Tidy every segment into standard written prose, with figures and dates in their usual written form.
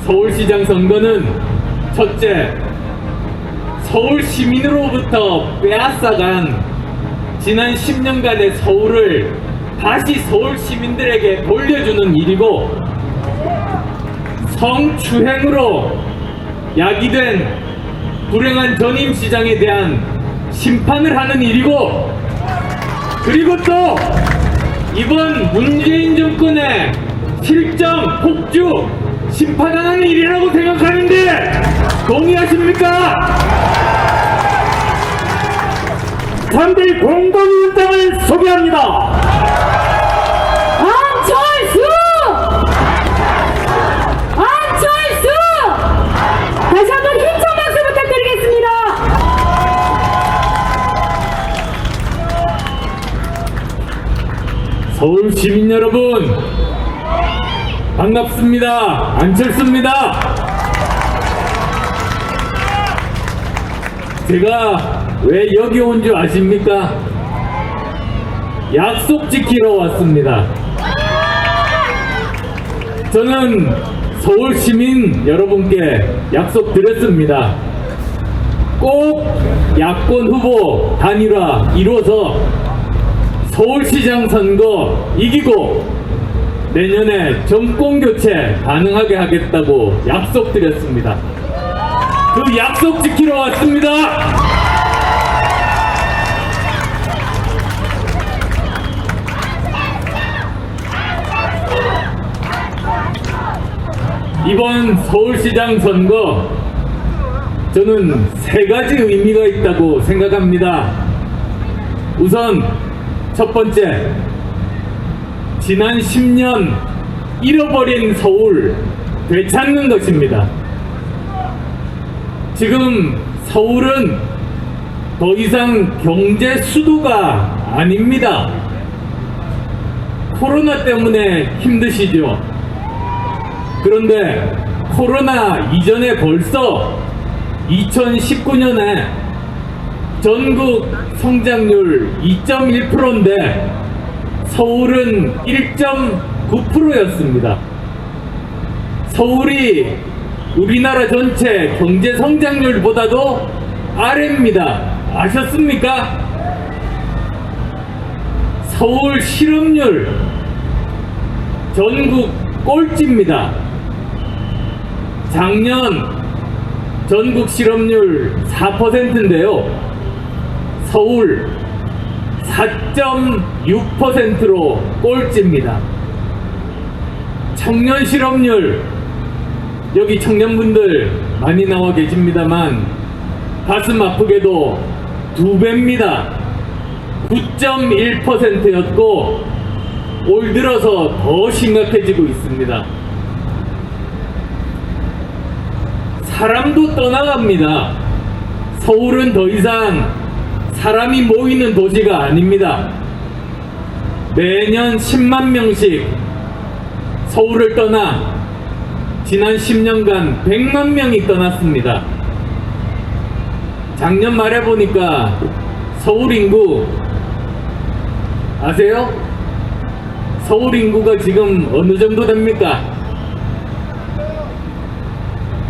서울시장 선거는 첫째, 서울 시민으로부터 빼앗아간 지난 10년간의 서울을 다시 서울 시민들에게 돌려주는 일이고, 성추행으로 야기된 불행한 전임시장에 대한 심판을 하는 일이고, 그리고 또 이번 문재인 정권의 실정, 폭주 심판하는 일이라고 생각하는데 동의하십니까? 3대 공동위원장을 소개합니다. 안철수! 안철수! 다시 한번 힘찬 박수 부탁드리겠습니다. 서울 시민 여러분, 반갑습니다. 안철수입니다. 제가 왜 여기 온 줄 아십니까? 약속 지키러 왔습니다. 저는 서울 시민 여러분께 약속드렸습니다. 꼭 야권 후보 단일화 이뤄서 서울시장 선거 이기고 내년에 정권 교체 가능하게 하겠다고 약속드렸습니다. 그 약속 지키러 왔습니다. 이번 서울시장 선거, 저는 세 가지 의미가 있다고 생각합니다. 우선 첫 번째, 지난 10년 잃어버린 서울 되찾는 것입니다. 지금 서울은 더 이상 경제 수도가 아닙니다. 코로나 때문에 힘드시죠? 그런데 코로나 이전에 벌써 2019년에 전국 성장률 2.1%인데 서울은 1.9%였습니다. 서울이 우리나라 전체 경제 성장률보다도 아래입니다. 아셨습니까? 서울 실업률 전국 꼴찌입니다. 작년 전국 실업률 4%인데요. 서울 4.6%로 꼴찌입니다. 청년 실업률, 여기 청년분들 많이 나와 계십니다만 가슴 아프게도 2배입니다. 9.1%였고 올 들어서 더 심각해지고 있습니다. 사람도 떠나갑니다. 서울은 더 이상 사람이 모이는 도시가 아닙니다. 매년 10만 명씩 서울을 떠나 지난 10년간 100만 명이 떠났습니다. 작년 말에 보니까 서울 인구 아세요? 서울 인구가 지금 어느 정도 됩니까?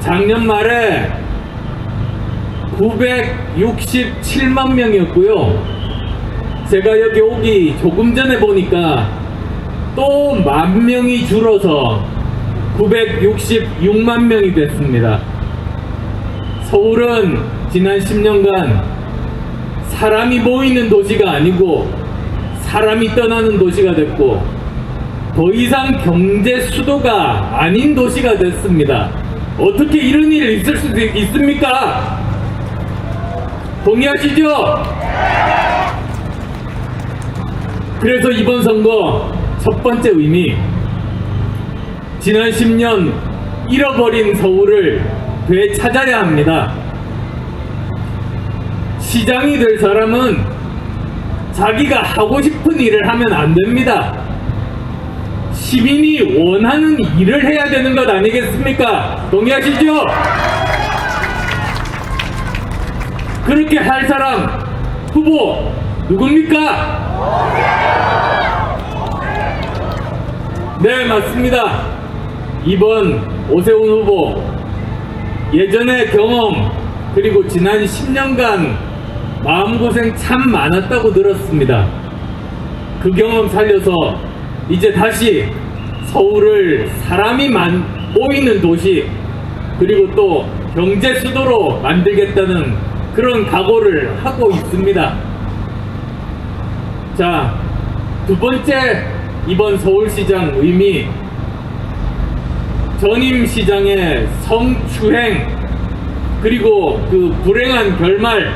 작년 말에 967만 명이었고요. 제가 여기 오기 조금 전에 보니까 또 10,000명이 줄어서 966만 명이 됐습니다. 서울은 지난 10년간 사람이 모이는 도시가 아니고 사람이 떠나는 도시가 됐고 더 이상 경제 수도가 아닌 도시가 됐습니다. 어떻게 이런 일이 있을 수 있습니까? 동의하시죠? 그래서 이번 선거 첫 번째 의미, 지난 10년 잃어버린 서울을 되찾아야 합니다. 시장이 될 사람은 자기가 하고 싶은 일을 하면 안 됩니다. 시민이 원하는 일을 해야 되는 것 아니겠습니까? 동의하시죠? 그렇게 할 사람 후보 누굽니까? 네, 맞습니다. 이번 오세훈 후보 예전의 경험 그리고 지난 10년간 마음고생 참 많았다고 들었습니다. 그 경험 살려서 이제 다시 서울을 사람이 모이는 도시 그리고 또 경제 수도로 만들겠다는 그런 각오를 하고 있습니다. 자, 두 번째 이번 서울시장 의미, 전임 시장의 성추행 그리고 그 불행한 결말,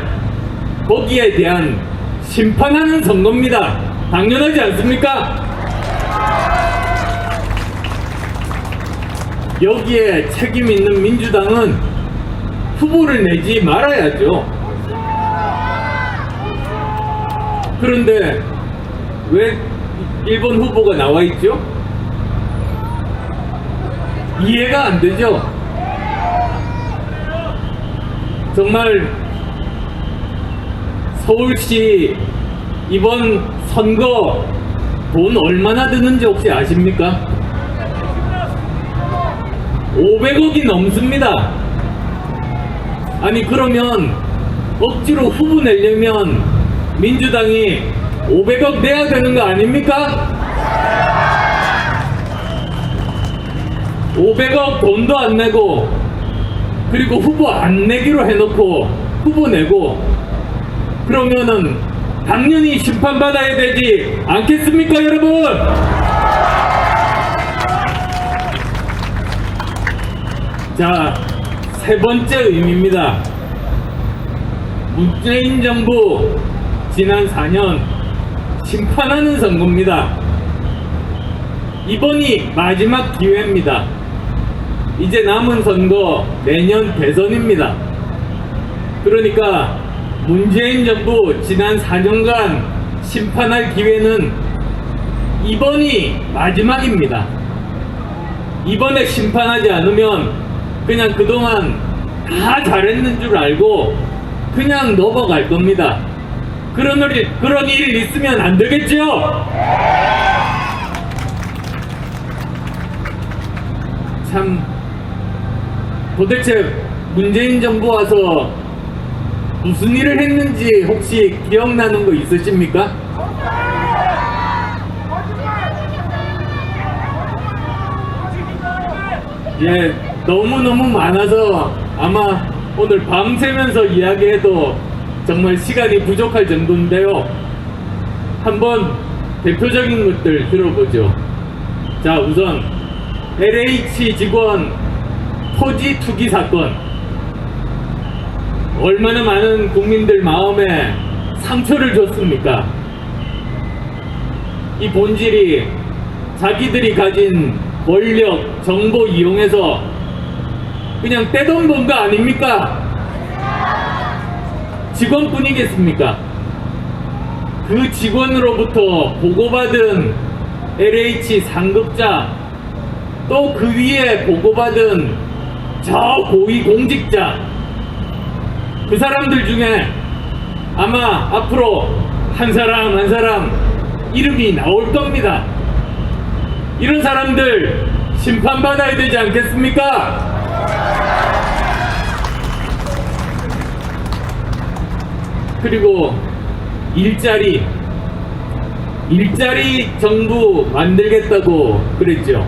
거기에 대한 심판하는 선거입니다. 당연하지 않습니까? 여기에 책임 있는 민주당은 후보를 내지 말아야죠. 그런데 왜 일본 후보가 나와 있죠? 이해가 안 되죠? 정말 서울시 이번 선거 돈 얼마나 드는지 혹시 아십니까? 500억이 넘습니다. 아니 그러면 억지로 후보 내려면 민주당이 500억 내야 되는 거 아닙니까? 500억 돈도 안 내고 그리고 후보 안 내기로 해놓고 후보 내고 그러면은 당연히 심판받아야 되지 않겠습니까 여러분? 자, 세 번째 의미입니다. 문재인 정부 지난 4년 심판하는 선거입니다. 이번이 마지막 기회입니다. 이제 남은 선거 내년 대선입니다. 그러니까 문재인 정부 지난 4년간 심판할 기회는 이번이 마지막입니다. 이번에 심판하지 않으면 그냥 그동안 다 잘했는 줄 알고 그냥 넘어갈 겁니다. 그런 일 있으면 안 되겠죠? 참, 도대체 문재인 정부 와서 무슨 일을 했는지 혹시 기억나는 거 있으십니까? 예, 너무너무 많아서 아마 오늘 밤새면서 이야기해도 정말 시간이 부족할 정도인데요. 한번 대표적인 것들 들어보죠. 자, 우선 LH 직원 토지 투기 사건. 얼마나 많은 국민들 마음에 상처를 줬습니까? 이 본질이 자기들이 가진 권력, 정보 이용해서 그냥 떼돈 본 거 아닙니까? 직원뿐이겠습니까? 그 직원으로부터 보고받은 LH 상급자, 또 그 위에 보고받은 저 고위 공직자, 그 사람들 중에 아마 앞으로 한 사람 한 사람 이름이 나올 겁니다. 이런 사람들 심판받아야 되지 않겠습니까? 그리고 일자리 정부 만들겠다고 그랬죠.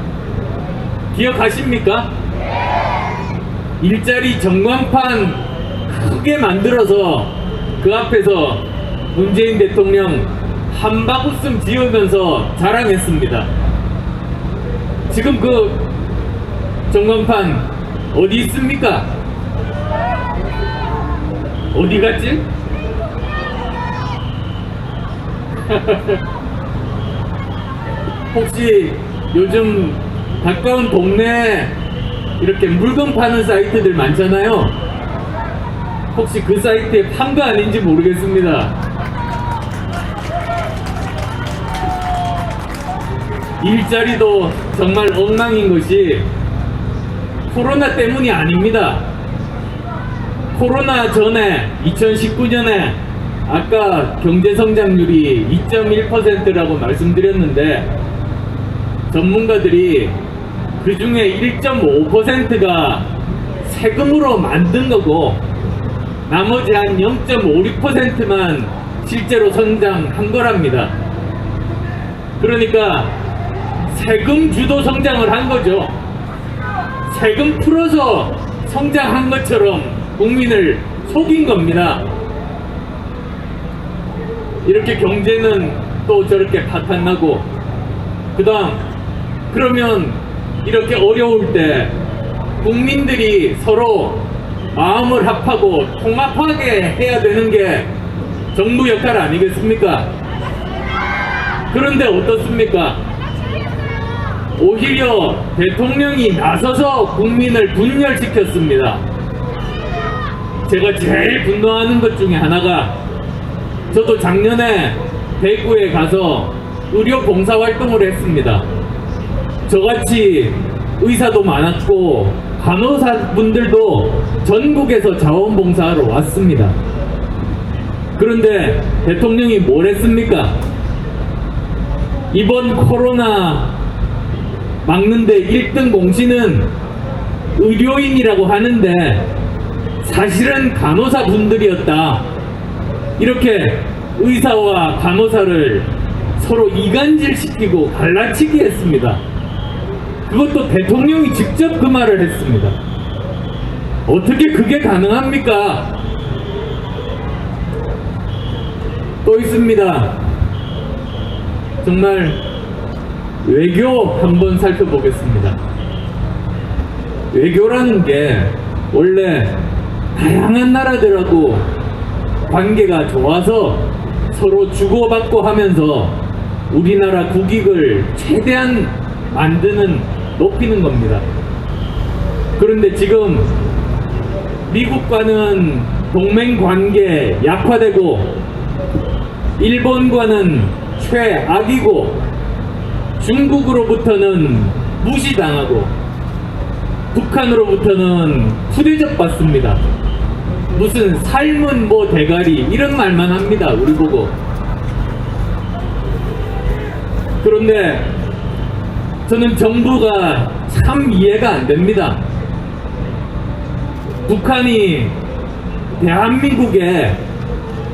기억하십니까? 일자리 전광판 크게 만들어서 그 앞에서 문재인 대통령 한바구음 지으면서 자랑했습니다. 지금 그 전광판 어디 있습니까? 어디 갔지? 혹시 요즘 가까운 동네에 이렇게 물건 파는 사이트들 많잖아요. 혹시 그 사이트에 판 거 아닌지 모르겠습니다. 일자리도 정말 엉망인 것이 코로나 때문이 아닙니다. 코로나 전에 2019년에 아까 경제성장률이 2.1%라고 말씀드렸는데 전문가들이 그 중에 1.5%가 세금으로 만든 거고 나머지 한 0.56%만 실제로 성장한 거랍니다. 그러니까 세금 주도 성장을 한 거죠. 세금 풀어서 성장한 것처럼 국민을 속인 겁니다. 이렇게 경제는 또 저렇게 파탄나고, 그 다음 그러면 이렇게 어려울 때 국민들이 서로 마음을 합하고 통합하게 해야 되는 게 정부 역할 아니겠습니까? 그런데 어떻습니까? 오히려 대통령이 나서서 국민을 분열시켰습니다. 제가 제일 분노하는 것 중에 하나가, 저도 작년에 대구에 가서 의료 봉사활동을 했습니다. 저같이 의사도 많았고 간호사분들도 전국에서 자원봉사하러 왔습니다. 그런데 대통령이 뭘 했습니까? 이번 코로나 막는데 1등 공신은 의료인이라고 하는데 사실은 간호사분들이었다. 이렇게 의사와 간호사를 서로 이간질시키고 갈라치기 했습니다. 그것도 대통령이 직접 그 말을 했습니다. 어떻게 그게 가능합니까? 또 있습니다. 정말 외교 한번 살펴보겠습니다. 외교라는 게 원래 다양한 나라들하고 관계가 좋아서 서로 주고받고 하면서 우리나라 국익을 최대한 높이는 겁니다. 그런데 지금 미국과는 동맹 관계 약화되고 일본과는 최악이고 중국으로부터는 무시당하고 북한으로부터는 푸대접 받습니다. 무슨 삶은 뭐 대가리 이런 말만 합니다. 우리 보고. 그런데 저는 정부가 참 이해가 안 됩니다. 북한이 대한민국에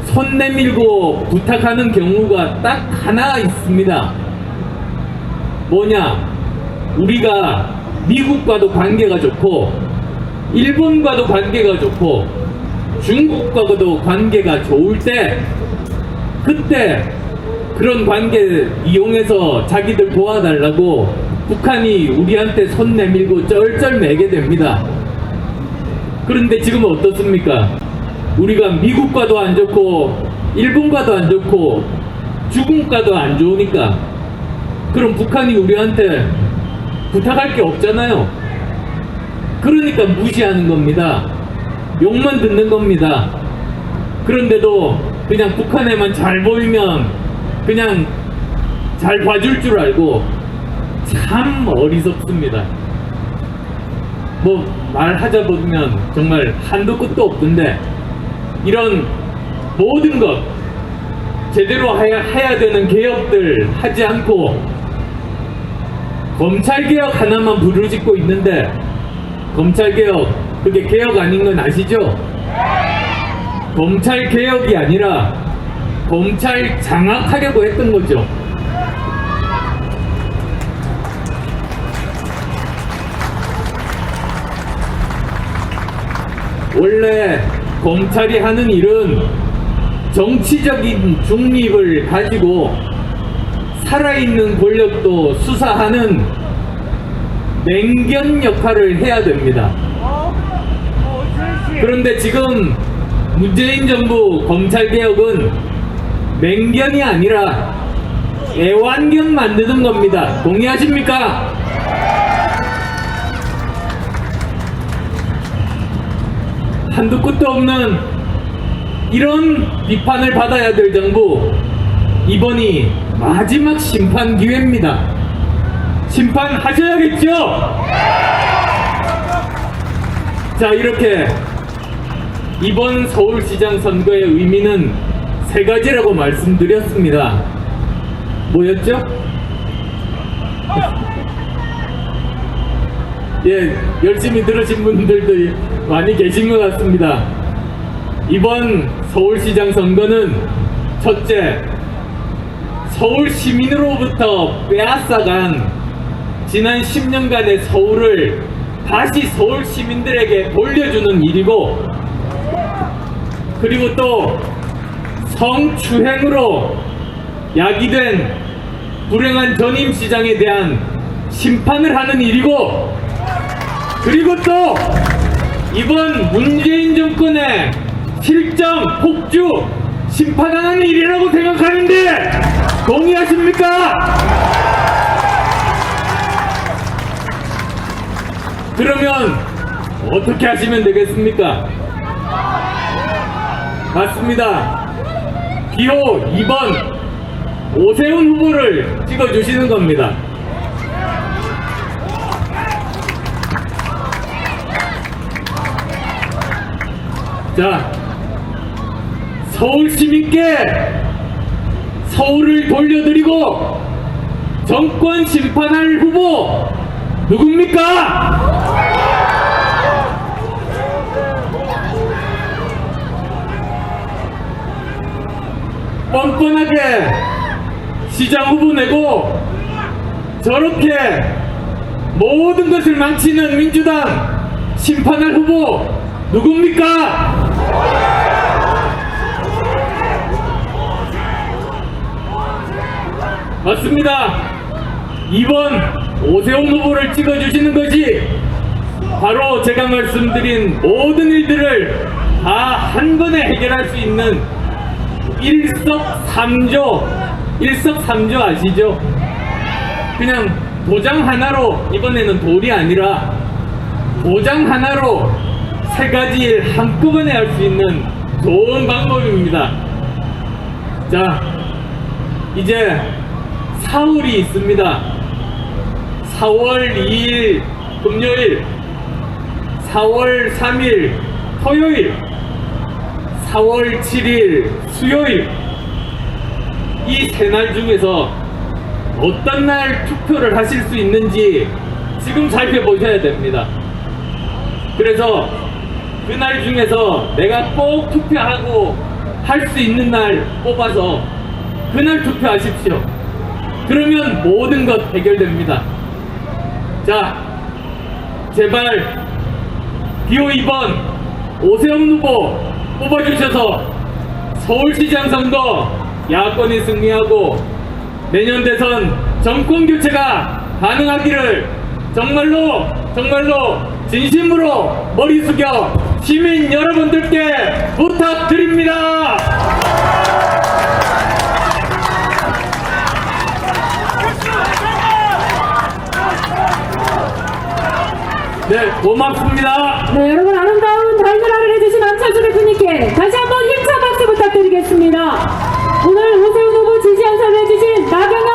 손 내밀고 부탁하는 경우가 딱 하나 있습니다. 뭐냐? 우리가 미국과도 관계가 좋고 일본과도 관계가 좋고 중국과도 관계가 좋을 때, 그때 그런 관계 이용해서 자기들 도와달라고 북한이 우리한테 손 내밀고 쩔쩔매게 됩니다. 그런데 지금 어떻습니까? 우리가 미국과도 안 좋고 일본과도 안 좋고 중국과도 안 좋으니까 그럼 북한이 우리한테 부탁할 게 없잖아요. 그러니까 무시하는 겁니다. 욕만 듣는 겁니다. 그런데도 그냥 북한에만 잘 보이면 그냥 잘 봐줄 줄 알고 참 어리석습니다. 뭐 말하자 보면 정말 한도 끝도 없던데 이런 모든 것 제대로 해야 되는 개혁들 하지 않고 검찰개혁 하나만 부르짖고 있는데, 검찰개혁 그게 개혁 아닌 건 아시죠? 검찰개혁이 아니라 검찰 장악하려고 했던 거죠. 원래 검찰이 하는 일은 정치적인 중립을 가지고 살아있는 권력도 수사하는 맹견 역할을 해야 됩니다. 그런데 지금 문재인 정부 검찰개혁은 맹견이 아니라 애완견 만드는 겁니다. 동의하십니까? 한두 끝도 없는 이런 비판을 받아야 될 정부, 이번이 마지막 심판 기회입니다. 심판하셔야겠죠? 자, 이렇게 이번 서울시장 선거의 의미는 세 가지라고 말씀드렸습니다. 뭐였죠? 예, 열심히 들으신 분들도 많이 계신 것 같습니다. 이번 서울시장 선거는 첫째, 서울 시민으로부터 빼앗아간 지난 10년간의 서울을 다시 서울 시민들에게 돌려주는 일이고, 그리고 또 성추행으로 야기된 불행한 전임시장에 대한 심판을 하는 일이고, 그리고 또 이번 문재인 정권의 실정, 폭주 심판하는 일이라고 생각하는데 동의하십니까? 그러면 어떻게 하시면 되겠습니까? 맞습니다. 기호 2번 오세훈 후보를 찍어주시는 겁니다. 자, 서울 시민께 서울을 돌려드리고 정권 심판할 후보 누굽니까? 뻔뻔하게 시장 후보 내고 저렇게 모든 것을 망치는 민주당 심판할 후보 누굽니까? 맞습니다. 이번 오세훈 후보를 찍어주시는 것이 바로 제가 말씀드린 모든 일들을 다 한 번에 해결할 수 있는 일석삼조 아시죠? 그냥 도장 하나로, 이번에는 돌이 아니라 도장 하나로 세 가지 일 한꺼번에 할 수 있는 좋은 방법입니다. 자, 이제 사흘이 있습니다. 4월 2일 금요일, 4월 3일 토요일, 4월 7일 수요일, 이 세 날 중에서 어떤 날 투표를 하실 수 있는지 지금 살펴보셔야 됩니다. 그래서 그날 중에서 내가 꼭 투표하고 할 수 있는 날 뽑아서 그날 투표하십시오. 그러면 모든 것 해결됩니다. 자, 제발 기호 2번 오세훈 후보 뽑아주셔서 서울시장 선거 야권이 승리하고 내년 대선 정권 교체가 가능하기를 정말로 진심으로 머리 숙여 시민 여러분들께 부탁드립니다. 네, 고맙습니다. 네, 여러분 아름다운 달려라를 해주신 안철수 대표님께 다시 한번 힘찬 박수 부탁드리겠습니다. 오늘 오세훈 후보 지지 연설을 해주신 나경원